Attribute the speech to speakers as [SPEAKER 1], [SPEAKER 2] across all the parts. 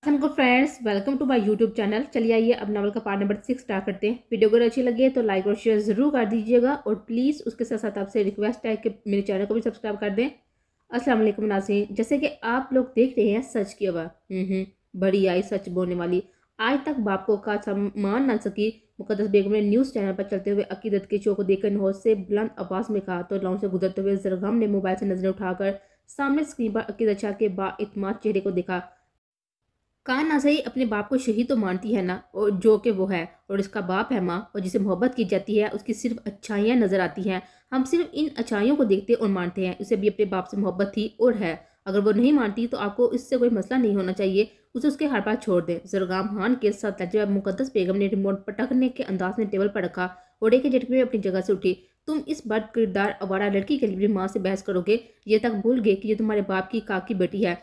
[SPEAKER 1] को friends welcome to my YouTube channel. चलिए आइए अब नावल का पार्ट नंबर 6 स्टार्ट करते हैं। वीडियो अगर अच्छी लगे तो लाइक और शेयर जरूर कर दीजिएगा और प्लीज़ उसके साथ साथ आपसे रिक्वेस्ट है कि मेरे चैनल को भी सब्सक्राइब कर दें। अस्सलाम वालेकुम नाज़रीन, जैसे कि आप लोग देख रहे हैं सच की आवाज़ बड़ी आई सच बोलने वाली। आज तक बाप को का सम्मान ना सकी मुकद्दस बेगम ने न्यूज़ चैनल पर चलते हुए अकीदत के शो को देखकर नौज से बुलंद आवाज़ में कहा तो लॉन से गुजरते हुए जरगाम ने मोबाइल से नजरें उठाकर सामने स्क्रीन पर अकीदत शाह के बाइतमाद चेहरे को देखा। कहा ना सही अपने बाप को शहीद तो मानती है ना, और जो कि वो है और इसका बाप है माँ, और जिसे मोहब्बत की जाती है उसकी सिर्फ अच्छाइयाँ नजर आती हैं। हम सिर्फ इन अच्छाइयों को देखते और मानते हैं। उसे भी अपने बाप से मोहब्बत थी और है। अगर वो नहीं मानती तो आपको इससे कोई मसला नहीं होना चाहिए। उसे उसके हर पास छोड़ दें। जरगाम खान के साथ जब मुकद्दस बेगम ने रिमोट पटकने के अंदाज में टेबल पर रखा और एक झटके में अपनी जगह से उठी। तुम इस बद किरदार आवारा लड़की के लिए माँ से बहस करोगे? ये तक भूल गए कि ये तुम्हारे बाप की काकी बेटी है।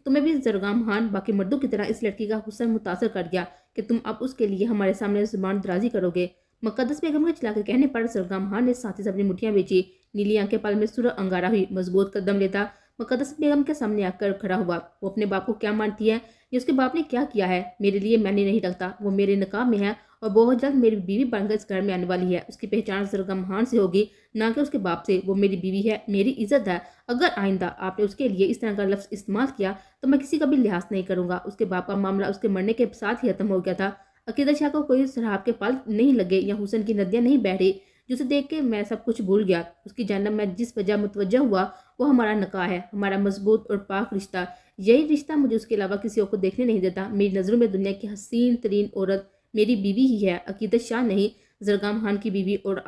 [SPEAKER 1] तुम्हें भी जरगाम खान बाकी मर्दों की तरह इस लड़की का हुस्न मुतासर कर गया कि तुम अब उसके लिए हमारे सामने जुबान दराजी करोगे। मुकद्दस बेगम के चिल्ला के कहने पर जरगाम खान ने साथ ही अपनी मुठियां बेची। नीली आंखें पल में सुर अंगारा हुई। मजबूत कदम लेता मुकद्दस बेगम के सामने आकर खड़ा हुआ। वो अपने बाप को क्या मानती है? ये उसके बाप ने क्या किया है? मेरे लिए मैंने नहीं रखता। वो मेरे निकाह में है और बहुत जल्द मेरी बीवी बनकर इस घर में आने वाली है। उसकी पहचान जरगाम खान से होगी, ना कि उसके बाप से। वो मेरी बीवी है, मेरी इज्जत है। अगर आइंदा आपने उसके लिए इस तरह का लफ्ज इस्तेमाल किया तो मैं किसी का भी लिहाज नहीं करूंगा। उसके बाप का मामला उसके मरने के साथ ही खत्म हो गया था। अकीदत शाह को कोई शराब के पाल नहीं लगे या हुसन की नदियां नहीं बह रही जिसे देख के मैं सब कुछ भूल गया। उसकी जन्म में जिस वजह मुतवज्जा हुआ वो हमारा निकाह है, हमारा मजबूत और पाक रिश्ता। यही रिश्ता मुझे उसके अलावा किसी और को देखने नहीं देता। मेरी नज़रों में दुनिया की हसीन तरीन औरत मेरी बीवी ही है, अकीदत शाह नहीं, जरगाम खान की बीवी। और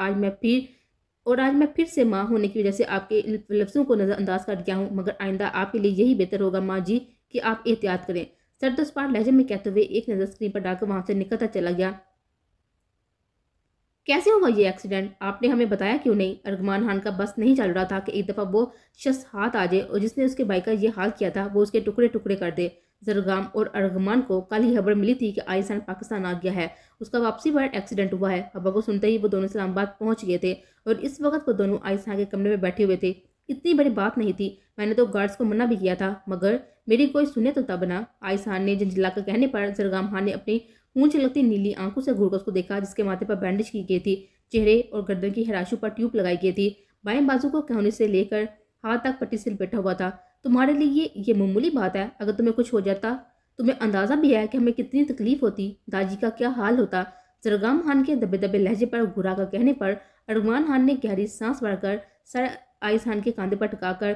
[SPEAKER 1] आज मैं फिर से माँ होने की वजह से आपके लफ्ज़ों को नज़रअंदाज कर दिया हूँ। मगर आइंदा आपके लिए यही बेहतर होगा माँ जी कि आप एहतियात करें। सरदस्पार लहजे में कहते हुए एक नज़र स्क्रीन पर डालकर वहां से निकलता चला गया। कैसे हुआ ये एक्सीडेंट? आपने हमें बताया क्यों नहीं? अरगमान खान का बस नहीं चल रहा था कि एक दफ़ा वो शख्स हाथ आ जाए और जिसने उसके भाई का ये हाल किया था वो उसके टुकड़े टुकड़े कर दे। जरगाम और अरगमान को कल ही खबर मिली थी कि आईसान पाकिस्तान आ गया है। उसका वापसी पर एक्सीडेंट हुआ है। खबर को सुनते ही वो दोनों इस्लामाबाद पहुंच गए थे और इस वक्त वो दोनों आईसान के कमरे में बैठे हुए थे। इतनी बड़ी बात नहीं थी। मैंने तो गार्ड्स को मना भी किया था, मगर मेरी कोई सुने तो तब ना। आईसान ने झंझला कर कहने पर जरगाम खान ने अपनी ऊंच लगती नीली आंखों से घूरकर उसको देखा, जिसके माथे पर बैंडेज की गई थी। चेहरे और गर्दन की हराशों पर ट्यूब लगाई गई थी। बाएं बाजू को कोहनी से लेकर हाथ तक पट्टी से लपेटा हुआ था। तुम्हारे लिए ये मामूली बात है। अगर तुम्हें कुछ हो जाता, तुम्हें अंदाजा भी है कि हमें कितनी तकलीफ होती, दादी का क्या हाल होता। जरगाम खान के दबे दबे लहजे पर घुरा कर कहने पर अरमान खान ने गहरी सांस भरकर सर आइस खान के कंधे पर टकाकर,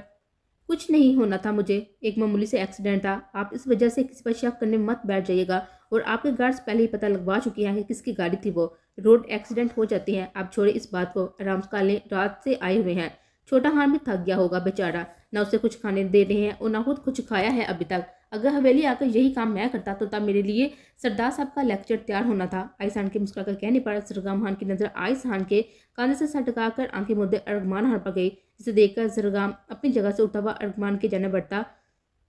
[SPEAKER 1] कुछ नहीं होना था मुझे, एक मामूली से एक्सीडेंट था। आप इस वजह से किसी पर शक करने मत बैठ जाइएगा। और आपके गार्ड्स पहले ही पता लगवा चुके हैं कि किसकी गाड़ी थी वो। रोड एक्सीडेंट हो जाते हैं। आप छोड़े इस बात को, आराम से लें, रात से आए हुए हैं। छोटा खान भी थक गया होगा बेचारा, ना उसे कुछ खाने दे रहे हैं और ना खुद कुछ खाया है अभी तक। अगर हवेली आकर यही काम मैं करता तो तब मेरे लिए सरदार साहब का लेक्चर तैयार होना था। आइसान के मुस्कुराकर कहने पर सरगाम खान की नजर आइसान के कांधे से सटकाकर आंखें मुद्दे अरगमान खान पर गई, जिसे देखकर जरगाम अपनी जगह से उठा हुआ अरगमान के जाने बढ़ता।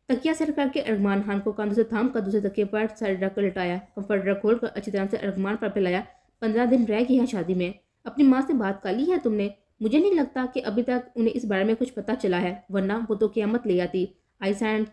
[SPEAKER 1] तकिया सर करके अरगमान खान को कंधों से थाम कर दूसरे तकिए पर सर रखकर लिटाया। कंफर्टर खोलकर अच्छी तरह से अरगमान पर फैलाया। 15 दिन रह गई है शादी में। अपनी माँ से बात कर ली है तुमने? मुझे नहीं लगता कि अभी तक उन्हें इस बारे में कुछ पता चला है, वरना वो तो क़यामत ले आती। आइसान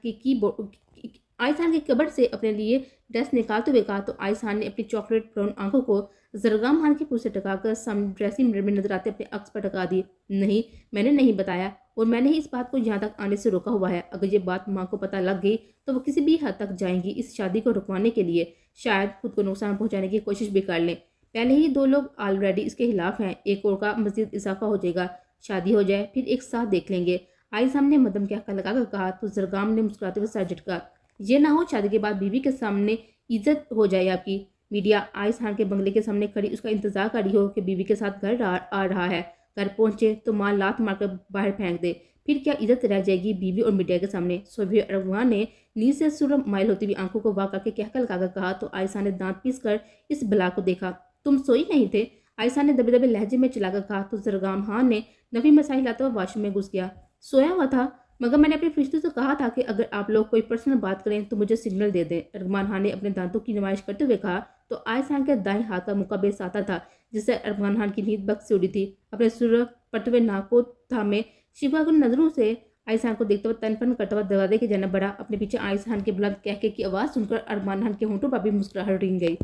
[SPEAKER 1] की कबड़ से अपने लिए ड्रेस निकालते हुए कहा तो आइसान ने अपनी चॉकलेट ब्राउन आंखों को जरगाम खान की पूछ से टकाकर ड्रेसिंग मिरर में नजर आते अपने अक्स पर टका दी। नहीं, मैंने नहीं बताया और मैंने ही इस बात को यहाँ तक आने से रोका हुआ है। अगर ये बात माँ को पता लग गई तो वो किसी भी हद तक जाएंगी इस शादी को रुकवाने के लिए। शायद खुद को नुकसान पहुंचाने की कोशिश भी कर लें। पहले ही 2 लोग ऑलरेडी इसके खिलाफ हैं, एक और का मजीद इजाफा हो जाएगा। शादी हो जाए फिर एक साथ देख लेंगे। आई सामने मदम क्या लगाकर कहा तो जरगाम ने मुस्कुराते हुए सर झटका। ये ना हो शादी के बाद बीवी के सामने इज्जत हो जाए आपकी। मीडिया आइस खान के बंगले के सामने खड़ी उसका इंतजार कर रही हो कि बीवी के साथ घर आ रहा है। घर पहुंचे तो मां लात मारकर बाहर फेंक दे, फिर क्या इज्जत रह जाएगी बीवी और मीडिया के सामने। सोभी अरगवान ने नींद से सुर माइल होती हुई आंखों को वाह करके कहकर लगाकर कहा तो आयसा ने दांत पीस कर इस बला को देखा। तुम सोई नहीं थे? आयसा ने दबे दबे लहजे में चिल्लाकर कहा तो जरगाम खान ने नफी मसाइल लाते हुए वॉशरूम में घुस गया। सोया हुआ था, मगर मैंने अपने फरिश्तों से कहा था कि अगर आप लोग कोई पर्सनल बात करें तो मुझे सिग्नल दे दें। अरमान खान ने अपने दांतों की नुमाइश करते हुए कहा तो आयस खान के दाएं हाथ का मुक्का बेसाता था, जिससे अरमान खान की नींद बख्श से उड़ी थी। अपने सुर पटवे नाको थामे शिवा की नजरों से आइस खान को देखते हुए तन करता हुआ दरवाजे की जानब बढ़ा। अपने पीछे आइस खान के बुलंद कहके की आवाज़ सुनकर अरमान खान के होंठों पर भी मुस्कुराहट रिंग गई।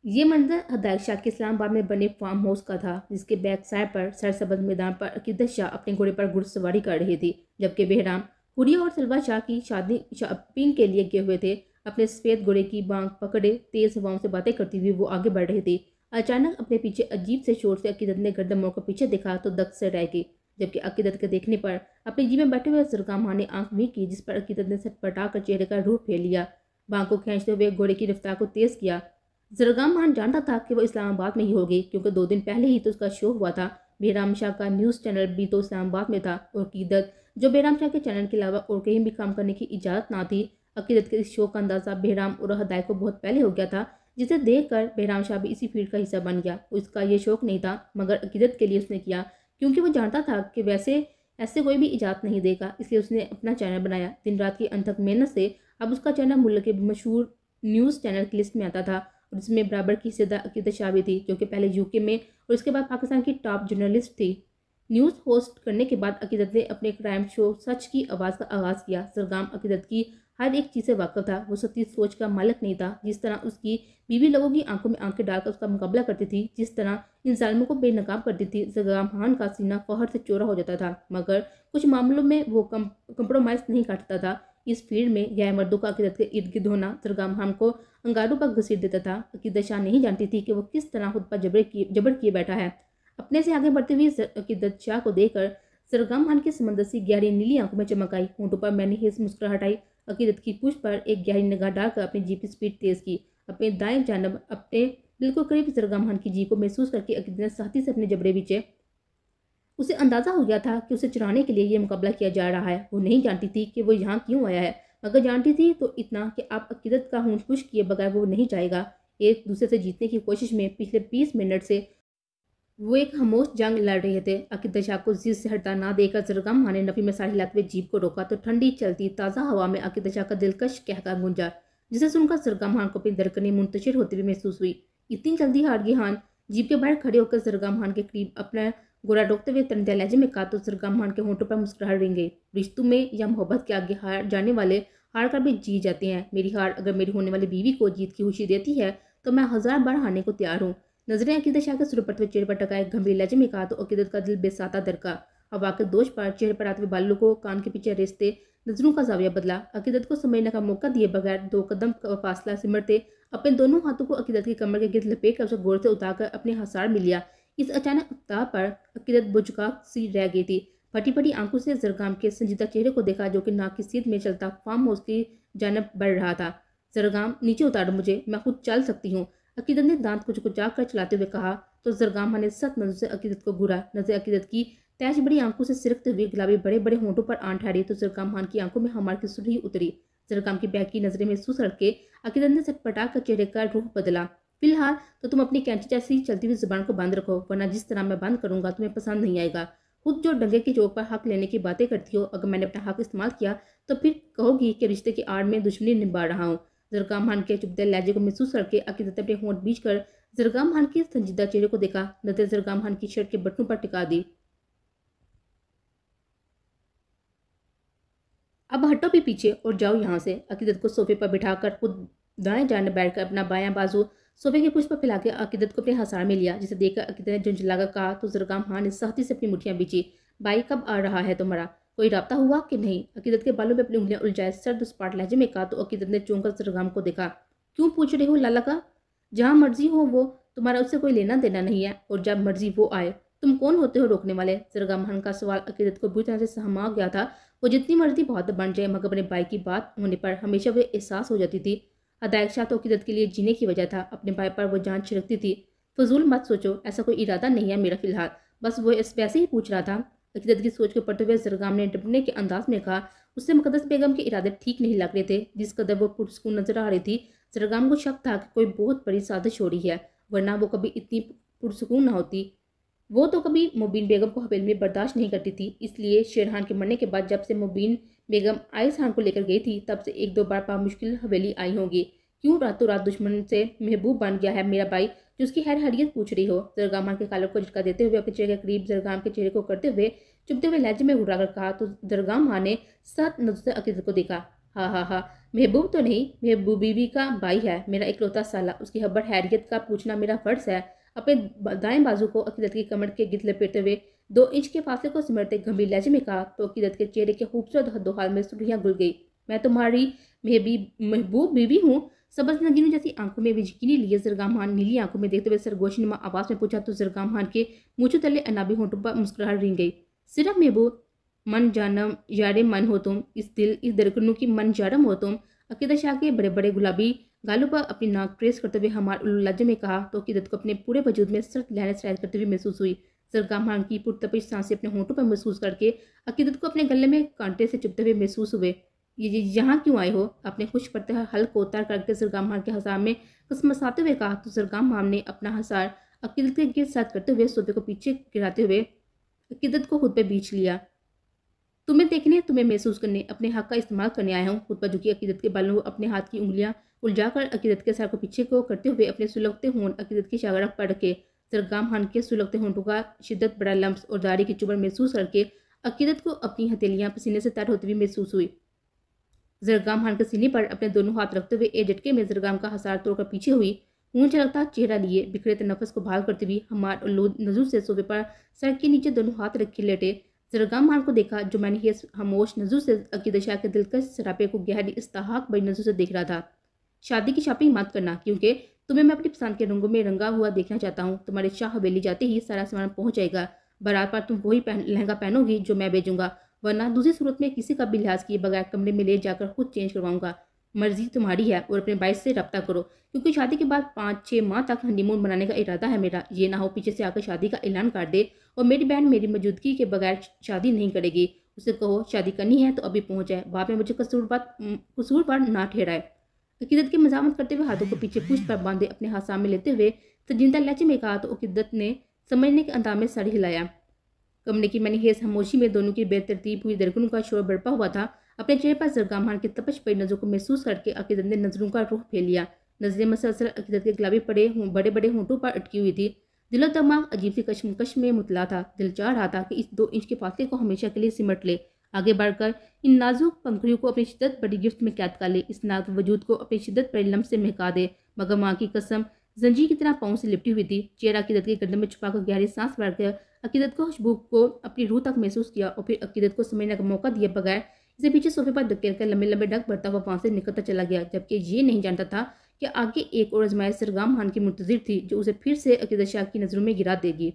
[SPEAKER 1] ये मंजर हदायत शाह के इस्लामाबाद में बने फार्म हाउस का था, जिसके बैक साइड पर सरसब्ज मैदान पर अकीदत शाह अपने घोड़े पर घुड़सवारी कर रही थी, जबकि बेहराम हुरिया और सलवा शाह की शादी शॉपिंग के लिए गए हुए थे। अपने सफ़ेद घोड़े की बांग पकड़े तेज हवाओं से बातें करती हुई वो आगे बढ़ रही थी। अचानक अपने पीछे अजीब से शोर से अकीदत ने गर्दन मोड़कर पीछे देखा तो दक से रह गई, जबकि अकीदत के देखने पर अपनी जीप में बैठे हुए सरगम खान ने आंख मीच की, जिस पर अकीदत ने सटपटा कर चेहरे का रूप फेर लिया। बांग को खींचते हुए घोड़े की रफ्तार को तेज किया। जरगाम खान जानता था कि वो इस्लामाबाद में ही होगी, क्योंकि 2 दिन पहले ही तो उसका शो हुआ था। बेहराम शाह का न्यूज़ चैनल भी तो इस्लामाबाद में था और अकीदत, जो बेहराम शाह के चैनल के अलावा और कहीं भी काम करने की इजाज़त ना थी। अकीदत के इस शो का अंदाज़ा बेहराम और हदायत को बहुत पहले हो गया था, जिसे देखकर बेहराम शाह भी इसी फील्ड का हिस्सा बन गया। उसका ये शौक नहीं था, मगर अकीदत के लिए उसने किया, क्योंकि वो जानता था कि वैसे ऐसे कोई भी इजाज़त नहीं देगा, इसलिए उसने अपना चैनल बनाया। दिन रात की अनथक मेहनत से अब उसका चैनल मुल्क के मशहूर न्यूज़ चैनल की लिस्ट में आता था और इसमें बराबर की हिस्सेदार अकीदत शाह भी थी, जो कि पहले यूके में और उसके बाद पाकिस्तान की टॉप जर्नलिस्ट थी। न्यूज़ होस्ट करने के बाद अकीदत ने अपने क्राइम शो सच की आवाज़ का आगाज़ किया। सरगाम अकीदत की हर एक चीज़ से वाकिफ था। वो सच्ची सोच का मालिक नहीं था। जिस तरह उसकी बीवी लोगों की आंखों में आंखें डालकर उसका मुकाबला करती थी, जिस तरह इन जालिमों को बेनकाब करती थी, सरगाम खान का सीना फहर से चौड़ा हो जाता था। मगर कुछ मामलों में वो कंप्रोमाइज़ नहीं करता था। इस फील्ड में गैर मर्दों का अकीदत के इर्द गिर्द होना सरगम खान को अंगारों पर घसीट देता था। अकीदत शाह नहीं जानती थी कि वो किस तरह खुद पर जबर किए बैठा है। अपने से आगे बढ़ते हुए अकीदत शाह को देखकर सरगम खान की समंदर सी गहरी नीली आंखों में चमक आई। होंठों पर मैंने हिस्स मुस्कुराहट आई। अकीदत की पूछ पर एक गहरी निगाह डालकर अपनी जीप की स्पीड तेज की। अपने दाएं जानब अपने बिल्कुल करीब सरगम खान की जीप को महसूस करके अकीदत ने साथी से अपने जबड़े पीछे। उसे अंदाजा हो गया था कि उसे चुराने के लिए यह मुकाबला किया जा रहा है। वो नहीं जानती थी कि वो यहाँ क्यों आया है, मगर जानती थी तो इतना कि आप अकीदत का होंठ खुश किए बगैर वो नहीं जाएगा। एक दूसरे से जीतने की कोशिश में पिछले 20 मिनट से वो एक खामोश जंग लड़ रहे थे। अकीदत शाह को जिद से हटता ना देकर सरगम खान ने नफी में साड़ी हिलाते हुए जीप को रोका तो ठंडी चलती ताज़ा हवा में अकीदत शाह का दिलकश कहकर गूंजा, जिसे सुनकर सरगम खान को अपनी धड़कनें मुंतशिर होती हुई महसूस हुई। इतनी जल्दी हार गई खान? जीप के बाहर खड़े होकर सरगम खान के करीब अपना गोरा रोकते हुए तंदे लहजे में कहा तो सरगम खान के होंठों पर मुस्कुराहट रिंग गई। रिश्तों में या मोहब्बत के आगे हार जाने वाले हार कर भी जीत जाते हैं। मेरी हार अगर मेरी होने वाली बीवी को जीत की खुशी देती है तो मैं 1000 बार हारने को तैयार हूँ। नजरें अकीदत शाह के सुर पर चेहरे पर टकाए गंभीर लहजे में कहा तो अकीदत का दिल बेसाता दरका। हवा के दोष पर चेहरे पर आते हुए बालों को कान के पीछे रेसते नजरों का जाविया बदला। अकीदत को समझने का मौका दिए बगैर 2 कदम का फासला सिमटते अपने दोनों हाथों को अकीदत की कमर के गिर्द लपेट कर उसे गौर से उतारकर अपने हसार में लिया। इस अचानक अफ्तार पर अकीदत बुझका सी रह गई थी। फटी फटी आंखों से जरगाम के संजीदा चेहरे को देखा, जो कि नाक की सीध में चलता फार्म हाउस की जानब बढ़ रहा था। जरगाम, नीचे उतारो मुझे, मैं खुद चल सकती हूँ, अकीदत ने दांत कुचकुचा कर चलाते हुए कहा तो जरगाम ने सख्त नजर से अकीदत को घूरा। नजर अकीदत की तैश बड़ी आंखों से सिरकते हुए गुलाबी बड़े बड़े होंठों पर आन ठहरी तो जरगाम खान की आंखों में हमार की सुरही उतरी। जरगाम की बैग की नजरें में सुस रख के अकीदत ने चटपटा कर चेहरे का रूह बदला। फिलहाल तो तुम अपनी कैंची जैसी चलती हुई जुबान को बंद रखो, वरना जिस तरह मैं बंद करूंगा तुम्हें पसंद नहीं आएगा। खुद जो डंगे की चौक पर हक लेने की बातें करती हो, अगर मैंने अपना हक इस्तेमाल किया तो फिर कहोगी कि रिश्ते की आड़ में दुश्मनी निभा रहा हूँ। जरगाम खान के चुपते लहजे को महसूस करके अकीदत अपने होंठ बीच कर जरगाम खान के संजीदा चेहरे को देखा। नजर जरगाम खान की शर्ट के बटनों पर टिका दी। अब हटो भी पीछे और जाओ यहाँ से। अकीदत को सोफे पर बिठाकर खुद दाएं जानब बैठकर अपना बायां बाजू सोफे के पुष्प पर फैला के अकीदत को अपने हसार में लिया, जिसे देखकर अकीदत ने झुंझलाकर कहा तो जरगाम खान ने सख्ती से अपनी मुठ्ठियां बीची। भाई कब आ रहा है तुम्हारा? कोई राब्ता हुआ कि नहीं? अकीदत के बालों में अपनी उंगलियां उलझाए सर्द सपाट लहजे में कहा तो अकीदत ने चौंक कर जरगाम को देखा। क्यों पूछ रहे हो लाला का? जहाँ मर्जी हो वो, तुम्हारा उससे कोई लेना देना नहीं है, और जब मर्जी वो आए। तुम कौन होते हो रोकने वाले? जरगाम खान का सवाल अकीदत को बुरी तरह से सहमा गया था। वो जितनी मर्जी बहुत बन जाए, मगर अपने भाई की बात होने पर हमेशा वो एहसास हो जाती थी। हदायत शाह तो अकीदत के लिए जीने की वजह था। अपने भाई पर वो जान छिड़कती थी। फजूल मत सोचो, ऐसा कोई इरादा नहीं है मेरा फिलहाल, बस वो वैसे ही पूछ रहा था। अकीदत की सोच को पढ़ते हुए जरगाम ने डरने के अंदाज में कहा। उससे मुकद्दस बेगम के इरादे ठीक नहीं लग रहे थे। जिस कदर वो पुरस्कून नजर आ रही थी, जरगाम को शक था कि कोई बहुत बड़ी साजिश हो रही है, वरना वो कभी इतनी पुरस्कून न होती। वो तो कभी मुबीन बेगम को हवेली में बर्दाश्त नहीं करती थी, इसलिए शेरहान के मरने के बाद जब से मुबीन बेगम आइस खान को लेकर गई थी, तब से 1-2 बार मुश्किल हवेली आई होगी। क्यों रातों रात दुश्मन से महबूब बन गया है मेरा भाई, जो उसकी हैरियत पूछ रही हो? जरगाम खान के कालर को झटका देते हुए अपने चेहरे के करीब जरगाम के चेहरे को करते हुए चुभते हुए लहजे में घुराकर कहा तो दरगाह माँ ने सात नजरों से अकीदत को देखा। हा हा हा, महबूब तो नहीं, महबूब बीवी का भाई है, मेरा इकलौता साला, उसकी खबर हैरियत का पूछना मेरा फर्ज है। अपने दाएं बाजू को अकीदत की कमर के गिद्ध लपेटते हुए 2 इंच के फासले को सिमटते गंभीर लहजे में कहा तो अकीदत के चेहरे के खूबसूरत हद्दोहाल में सुर्खियां घुल गई। मैं तुम्हारी महबूब बीवी हूँ। सबज नगीनों जैसी आंखों में भी यकीनी लिए जरगाम खान नीली आंखों में देखते हुए सरगोशी नुमा आवाज में पूछा तो जरगाम खान के मूंछों तले अनाबी होंठों पर मुस्कुराहट रिंग गई। सिर्फ महबूब मन जानम यारे मन हो तुम, इस दरकनों की मन जारम हो तुम। अकीदत शाह के बड़े बड़े गुलाबी गालों पर अपनी नाक प्रेस करते हुए हमार लज्जे में कहा तो अकीदत को अपने पूरे वजूद में सर्द लहरें सरायत करते हुए महसूस हुई। जरगाम खान की पुरतपिश सांसें अपने होंठों पर महसूस करके अकीदत को अपने गले में कांटे से चुभते हुए महसूस हुए। ये यहाँ क्यों आए हो? अपने खुश पड़ते हल को उतार करके जरगाम खान के हसार में कसमसाते हुए कहा तो जरगाम खान ने अपना हसार अकीदत के गिर साथ करते हुए सोफे को पीछे गिराते हुए अकीदत को खुद पे बीच लिया। तुम्हें देखने, तुम्हें महसूस करने, अपने हक का इस्तेमाल करने आया हूँ। खुद पर झुकी अकीदत के बालों को अपने हाथ की उंगलियां उलझाकर अकीदत के सर को पीछे को करते हुए अपने सुलगते होंठ अकीदत की शागरक पर रखे। जरगाम खान के सुलगते होंठों का शिद्दत बड़ा लम्स और दाढ़ी की चुभन महसूस करके अकीदत को अपनी हथेलियां पसीने से तर होती हुई महसूस हुई। जरगाम खान के सीने पर अपने दोनों हाथ रखते हुए एक झटके में जरगाम का हसार तोड़कर पीछे हुई। ऊन झलकता चेहरा लिए बिखरे नफस को बहाल करती हुई हमार और नजूर से सोफे पर सर के नीचे दोनों हाथ रखे लेटे जरगाम खान को देखा जो मैंने ये खामोश नजूर से अकीदत शाह के दिलकश सरापे को गहरी इस्ताहाक बड़ी नजर से देख रहा था। शादी की शॉपिंग मत करना, क्योंकि तुम्हें मैं अपनी पसंद के रंगों में रंगा हुआ देखना चाहता हूँ। तुम्हारे शाह हवेली जाते ही सारा सामान पहुंच जाएगा। बारात पर तुम वही लहंगा पहनोगी जो मैं भेजूंगा, वरना दूसरी सूरत में किसी का भी लिहाज किए बगैर कमरे में ले जाकर खुद चेंज करवाऊंगा। मर्जी तुम्हारी है और अपने भाई से रब्ता करो, क्योंकि शादी के बाद 5-6 माह तक हनीमून मनाने का इरादा है मेरा। ये ना हो पीछे से आकर शादी का ऐलान कर दे और मेरी बहन मेरी मौजूदगी के बगैर शादी नहीं करेगी। उसे कहो शादी करनी है तो अभी पहुंच जाए, बाद में मुझे कसूर पर ना ठहराए। अकीदत की मजामत करते हुए हाथों को पीछे पूछ पर बांधे अपने हाथ सामने लेते हुए संजीदा लहजे में कहा तो अकीदत ने समझने के अंदाज में सर हिलाया। कमरे की मैंने हेज खामोशी में दोनों की बेतरतीब हुई धड़कनों का शोर बरपा हुआ था। अपने चेहरे पर जरगाम खान की तपश पड़ी नजरों को महसूस करके अकीदत ने नजरों का रुख फेर लिया। नजरें मसलसल अकीदत के गुलाबी बड़े बड़े होंठों पर अटकी हुई थी। दिलो दिमाग अजीब सी कशमकश में मुतला था। दिल चाह रहा था कि इस 2 इंच के फासले को हमेशा के लिए सिमट ले, आगे बढ़कर इन नाजुक पंखुड़ियों को अपनी शिद्दत बड़ी गिफ्ट में कैद कर ले, इस नाजुक वजूद को अपनी शिद्दत बड़ी लम्ब से महका दे। मगर माँ की कसम जंजीर की तरह पाँव से लिपटी हुई थी। चेहरा अकीदत के गर्दन में छुपाकर गहरी सांस भरकर अकीदत को खुशबू को अपनी रूह तक महसूस किया और फिर अकीदत को समझने का मौका दिए बगैर इसे पीछे सोफे पर धकेल कर लंबे लंबे डग भरता हुआ वहां से निकलता चला गया, जबकि ये नहीं जानता था कि आगे एक और आजमाइश जरगाम खान की मुंतजिर थी जो उसे फिर से अकीदत शाह की नजरों में गिरा देगी।